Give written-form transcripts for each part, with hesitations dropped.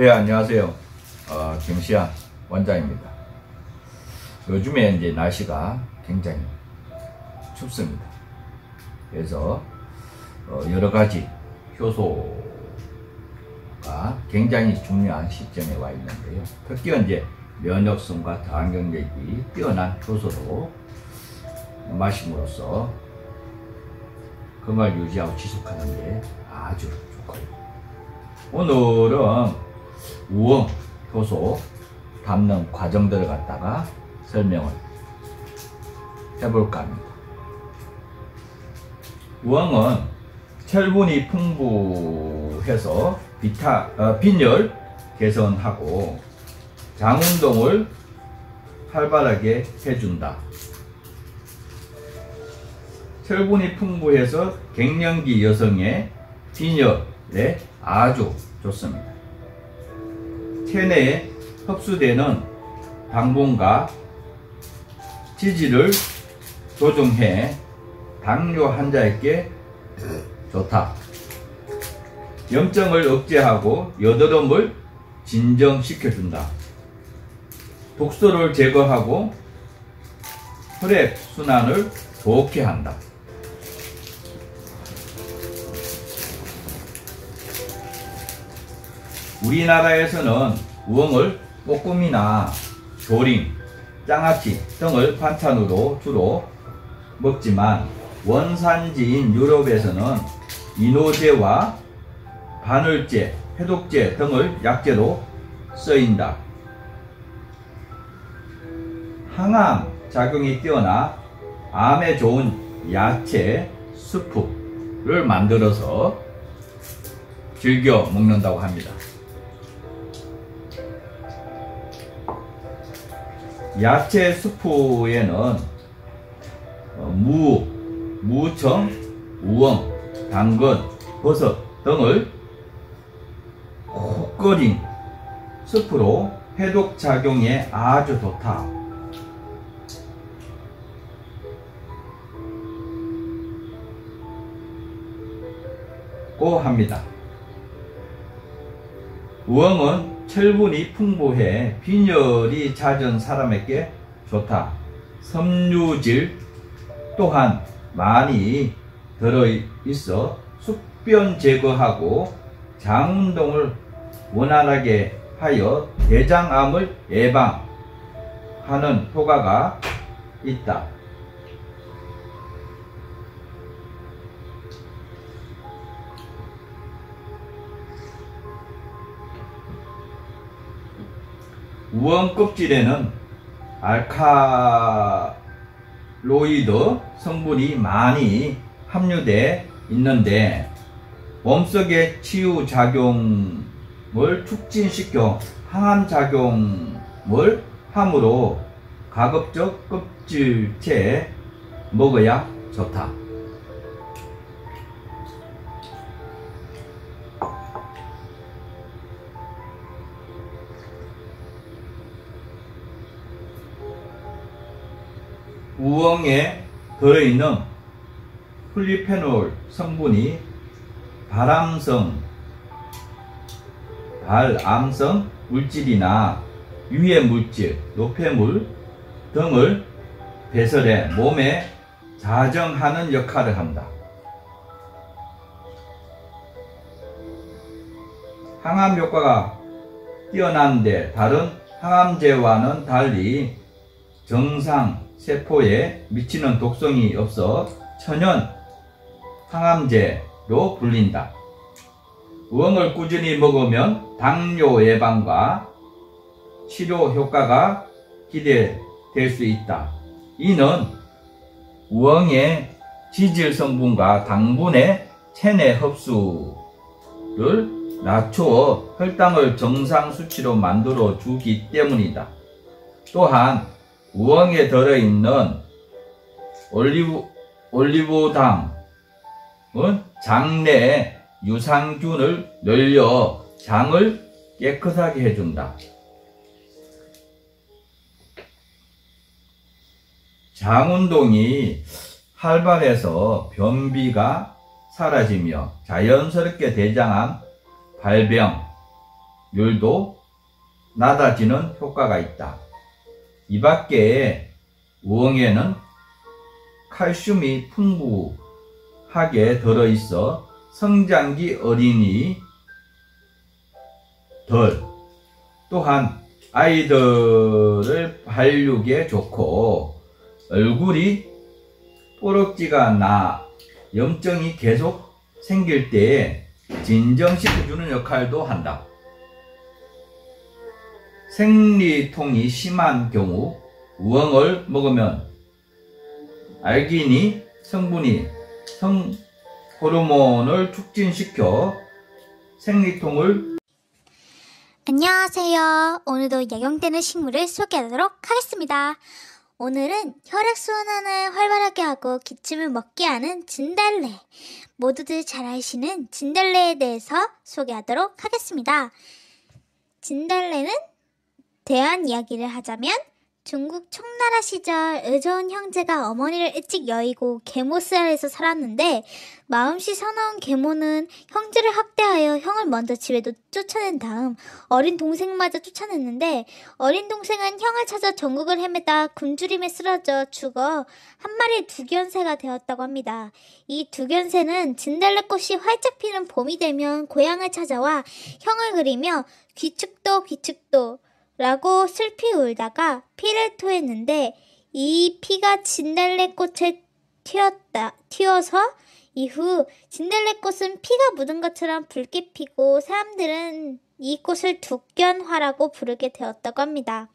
네, 안녕하세요. 김시안 원장입니다. 요즘에 이제 날씨가 굉장히 춥습니다. 그래서 여러 가지 효소가 굉장히 중요한 시점에 와 있는데요. 특히 이제 면역성과 저항력이 뛰어난 효소로 마심으로써 건강을 유지하고 지속하는 게 아주 좋고요. 오늘은 우엉 효소 담는 과정들을 갖다가 설명을 해볼까 합니다. 우엉은 철분이 풍부해서 빈혈 개선하고 장운동을 활발하게 해준다. 철분이 풍부해서 갱년기 여성의 빈혈에 아주 좋습니다. 체내에 흡수되는 당분과 지질을 조정해 당뇨 환자에게 좋다. 염증을 억제하고 여드름을 진정시켜준다. 독소를 제거하고 혈액순환을 좋게 한다. 우리나라에서는 우엉을 볶음이나 조림, 장아찌 등을 반찬으로 주로 먹지만 원산지인 유럽에서는 이노제와 바늘제, 해독제 등을 약재로 쓰인다. 항암 작용이 뛰어나 암에 좋은 야채 수프를 만들어서 즐겨 먹는다고 합니다. 야채 수프에는 무, 무청, 우엉, 당근, 버섯 등을 푹 끓인 수프로 해독 작용에 아주 좋다. 고 합니다. 우엉은 철분이 풍부해 빈혈이 잦은 사람에게 좋다. 섬유질 또한 많이 들어있어 숙변 제거하고 장운동을 원활하게 하여 대장암을 예방하는 효과가 있다. 우엉 껍질에는 알칼로이드 성분이 많이 함유되어 있는데 몸속의 치유작용을 촉진시켜 항암작용을 하므로 가급적 껍질째 먹어야 좋다. 우엉에 들어있는 폴리페놀 성분이 발암성 물질이나 유해 물질, 노폐물 등을 배설해 몸에 자정하는 역할을 한다. 항암 효과가 뛰어난데 다른 항암제와는 달리 정상 세포에 미치는 독성이 없어 천연 항암제로 불린다. 우엉을 꾸준히 먹으면 당뇨 예방과 치료 효과가 기대될 수 있다. 이는 우엉의 지질 성분과 당분의 체내 흡수를 낮추어 혈당을 정상 수치로 만들어 주기 때문이다. 또한 우엉에 들어있는 올리고당은 장내 유산균을 늘려 장을 깨끗하게 해준다. 장운동이 활발해서 변비가 사라지며 자연스럽게 대장암 발병 율도 낮아지는 효과가 있다. 이 밖에 우엉에는 칼슘이 풍부하게 들어있어 성장기 어린이 또한 아이들을 발육에 좋고 얼굴이 뽀록지가 나 염증이 계속 생길 때 진정시켜주는 역할도 한다. 생리통이 심한 경우 우엉을 먹으면 알기니 성분이 호르몬을 촉진시켜 생리통을 안녕하세요. 오늘도 약용되는 식물을 소개하도록 하겠습니다. 오늘은 혈액순환을 활발하게 하고 기침을 먹게 하는 진달래, 모두들 잘 아시는 진달래에 대해서 소개하도록 하겠습니다. 진달래는 대한 이야기를 하자면 중국 청나라 시절 의좋은 형제가 어머니를 일찍 여의고 계모스라에서 살았는데 마음씨 사나운 계모는 형제를 학대하여 형을 먼저 집에도 쫓아낸 다음 어린 동생마저 쫓아냈는데 어린 동생은 형을 찾아 전국을 헤매다 굶주림에 쓰러져 죽어 한 마리의 두견새가 되었다고 합니다. 이 두견새는 진달래꽃이 활짝 피는 봄이 되면 고향을 찾아와 형을 그리며 귀축도 라고 슬피 울다가 피를 토했는데 이 피가 진달래꽃에 튀어서 이후 진달래꽃은 피가 묻은 것처럼 붉게 피고 사람들은 이 꽃을 두견화라고 부르게 되었다고 합니다.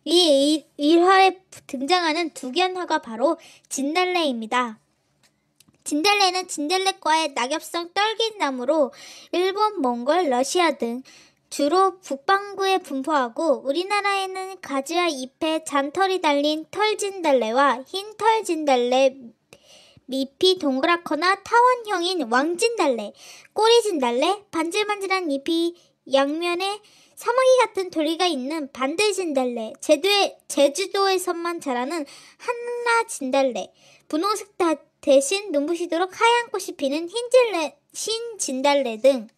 이 일화에 등장하는 두견화가 바로 진달래입니다. 진달래는 진달래과의 낙엽성 떨기나무로 일본, 몽골, 러시아 등 주로 북반구에 분포하고 우리나라에는 가지와 잎에 잔털이 달린 털진달래와 흰털진달래, 밑이 동그랗거나 타원형인 왕진달래, 꼬리진달래, 반질반질한 잎이 양면에 사마귀 같은 돌기가 있는 반들진달래, 제주도에서만 자라는 한라진달래, 분홍색 대신 눈부시도록 하얀 꽃이 피는 흰진달래 등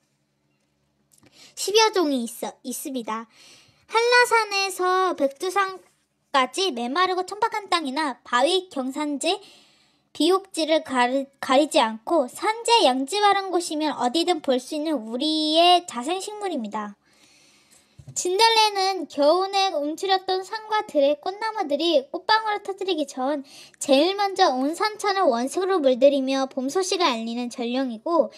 10여 종이 있습니다. 한라산에서 백두산까지 메마르고 천박한 땅이나 바위, 경산지, 비옥지를 가리지 않고 산재, 양지 바른 곳이면 어디든 볼 수 있는 우리의 자생식물입니다. 진달래는 겨우내 움츠렸던 산과 들의 꽃나무들이 꽃방울을 터뜨리기 전 제일 먼저 온 산천을 원색으로 물들이며 봄 소식을 알리는 전령이고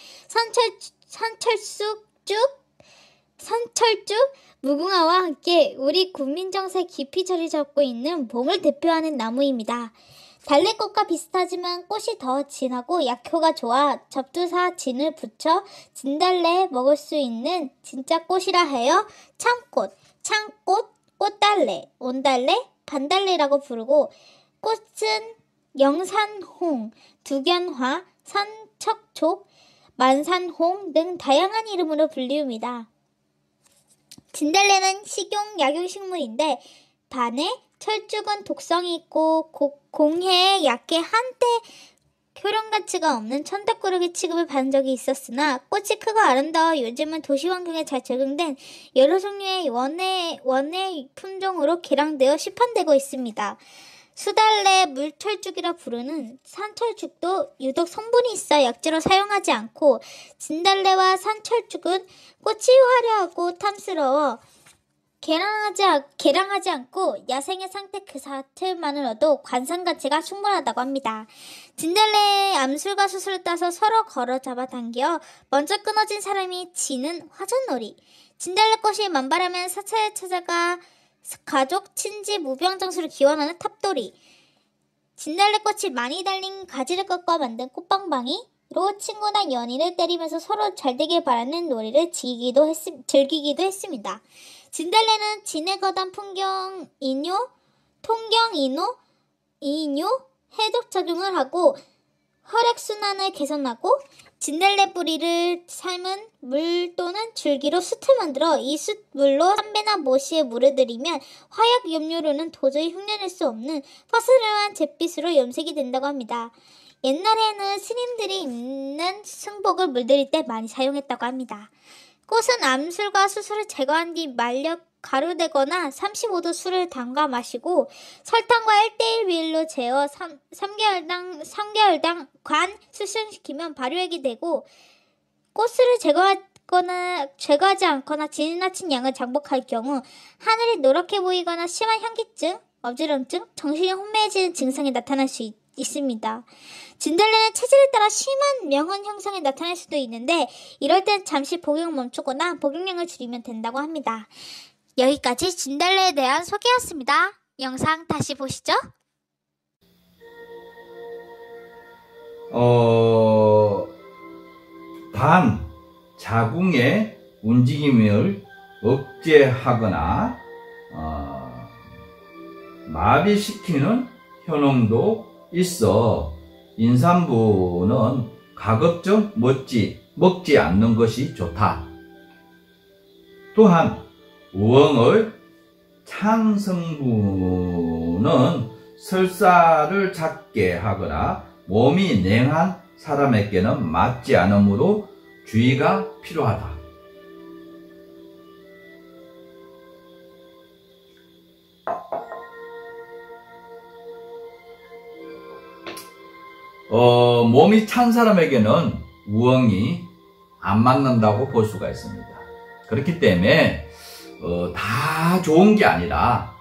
산철쭉, 무궁화와 함께 우리 국민정서에 깊이 자리 잡고 있는 봄을 대표하는 나무입니다. 달래꽃과 비슷하지만 꽃이 더 진하고 약효가 좋아 접두사 진을 붙여 진달래에 먹을 수 있는 진짜 꽃이라 해요. 참꽃, 꽃달래, 온달래, 반달래라고 부르고 꽃은 영산홍, 두견화, 산척촉, 만산홍 등 다양한 이름으로 불리웁니다. 진달래는 식용, 약용식물인데 반해 철쭉은 독성이 있고 공해에 약해 한때 효령 가치가 없는 천덕꾸러기 취급을 받은 적이 있었으나 꽃이 크고 아름다워 요즘은 도시 환경에 잘 적응된 여러 종류의 원예 품종으로 개량되어 시판되고 있습니다. 수달래, 물철쭉이라 부르는 산철쭉도 유독 성분이 있어 약재로 사용하지 않고 진달래와 산철쭉은 꽃이 화려하고 탐스러워 개량하지 않고 야생의 상태 그 자체만으로도 관상 가치가 충분하다고 합니다. 진달래의 암술과 수술을 따서 서로 걸어 잡아당겨 먼저 끊어진 사람이 지는 화전놀이. 진달래꽃이 만발하면 사찰에 찾아가 가족, 친지, 무병장수를 기원하는 탑돌이. 진달래꽃이 많이 달린 가지를 꺾어 만든 꽃방망이로 친구나 연인을 때리면서 서로 잘되길 바라는 놀이를 즐기기도 했습니다. 진달래는 진해 거담 통경 이뇨 해독 작용을 하고 혈액순환을 개선하고 진달래 뿌리를 삶은 물 또는 줄기로 숯을 만들어 이 숯물로 담배나 모시에 물을 들이면 화약 염료로는 도저히 흉내낼 수 없는 파스름한 잿빛으로 염색이 된다고 합니다. 옛날에는 스님들이 입는 승복을 물들일 때 많이 사용했다고 합니다. 꽃은 암술과 수술을 제거한 뒤 말려 가루되거나 35도 술을 담가 마시고 설탕과 1대1 비율로 재어 3개월당 관 수술시키면 발효액이 되고 꽃술을 제거하지 않거나 지나친 양을 장복할 경우 하늘이 노랗게 보이거나 심한 현기증, 어지럼증, 정신이 혼미해지는 증상이 나타날 수 있습니다. 진달래는 체질에 따라 심한 명은 형성이 나타날 수도 있는데 이럴 땐 잠시 복용을 멈추거나 복용량을 줄이면 된다고 합니다. 여기까지 진달래에 대한 소개였습니다. 영상 다시 보시죠. 단 자궁의 움직임을 억제하거나 마비시키는 효능도 있어 임산부는 가급적 먹지 않는 것이 좋다. 또한 우엉의 찬 성분은 설사를 잦게 하거나 몸이 냉한 사람에게는 맞지 않으므로 주의가 필요하다. 몸이 찬 사람에게는 우엉이 안 맞는다고 볼 수가 있습니다. 그렇기 때문에 다 좋은 게 아니라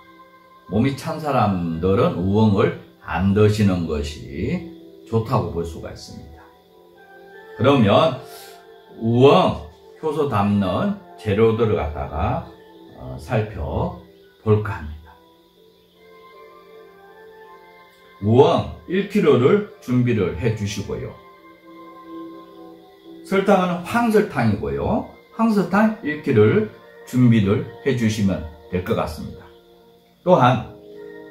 몸이 찬 사람들은 우엉을 안 드시는 것이 좋다고 볼 수가 있습니다. 그러면 우엉 효소 담는 재료들을 갖다가 살펴볼까 합니다. 우엉 1kg를 준비를 해 주시고요. 설탕은 황설탕이고요. 황설탕 1kg를 준비를 해 주시면 될 것 같습니다. 또한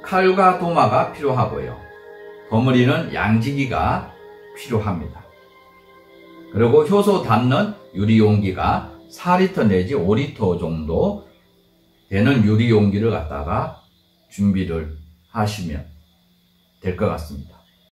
칼과 도마가 필요하고요. 버무리는 양지기가 필요합니다. 그리고 효소 담는 유리용기가 4리터 내지 5리터 정도 되는 유리용기를 갖다가 준비를 하시면 될 것 같습니다.